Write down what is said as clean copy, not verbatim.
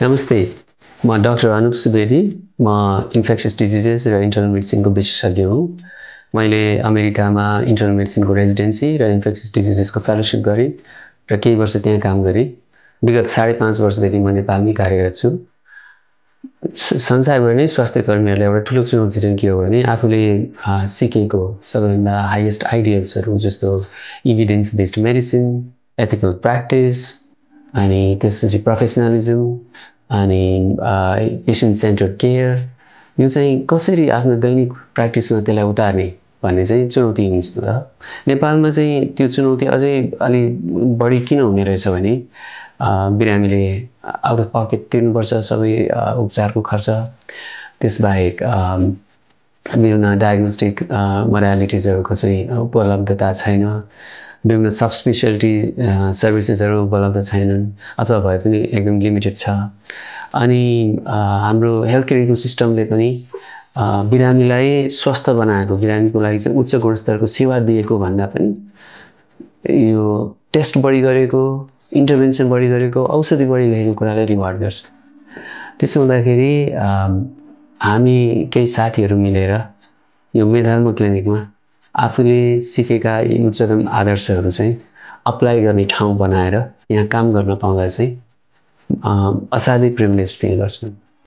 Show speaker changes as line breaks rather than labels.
नमस्ते, म डाक्टर अनुप सुवेदी। म इन्फेक्सियस डिजिजेस र इन्टर्नल मेडिसिनको विशेषज्ञ हुँ। मैले अमेरिकामा इन्टर्नल मेडिसिनको रेजिडेन्सी र इन्फेक्सियस डिजिजेसको फेलोसिप गरेँ र केही वर्ष त्यहाँ काम गरेँ। विगत 5.5 वर्षदेखि म नेपालमै कार्यरत छु। संसारभर नै स्वास्थ्य कर्मीहरूले एउटा ठुलो चुनौती चाहिँ के हो भने आफूले सिकेको सबैभन्दा हाइएस्ट आइडियल्सहरू जस्तो evidence based medicine, ethical practice, अनि त्यसपछि प्रोफेसनलिज्म, अनि पेसेन्ट सेन्टर्ड केयर, यो चाहिँ कसरी आफ्नो दैनिक प्र्याक्टिसमा त्यसलाई उतार्ने भन्ने चाहिँ चुनौती हुन्छ र नेपालमा चाहिँ त्यो चुनौती अझै अलि बढी किन हुने रहेछ भने बिरामीले आउट अफ पकेट तिर्नुपर्छ सबै उपचारको खर्च। त्यसबाहेक विभिन्न डायग्नोस्टिक मोडालिटिजहरूको चाहिँ उपलब्धता छैन, विभिन्न सब स्पेसियालिटी सर्भिसेसहरू उपलब्ध छैनन् अथवा भए पनि एकदम लिमिटेड छ। अनि हाम्रो हेल्थ केयर इकोसिस्टमले पनि बिरामीलाई स्वस्थ बनाएको, बिरामीको लागि चाहिँ उच्च गुणस्तरको सेवा दिएको भन्दा पनि यो टेस्ट बढी गरेको, इन्टरभेन्सन बढी गरेको, औषधि बढी लेखेको कुरालाई रिवार्ड गर्छ। त्यसो हुँदाखेरि हामी केही साथीहरू मिलेर यो मेधालमा क्लिनिकमा आफूले सिकेका यी उच्चतम आदर्शहरू चाहिँ अप्लाई गर्ने ठाउँ बनाएर यहाँ काम गर्न पाउँदा चाहिँ असाध्यै प्रिभिलेज फिल गर्छु।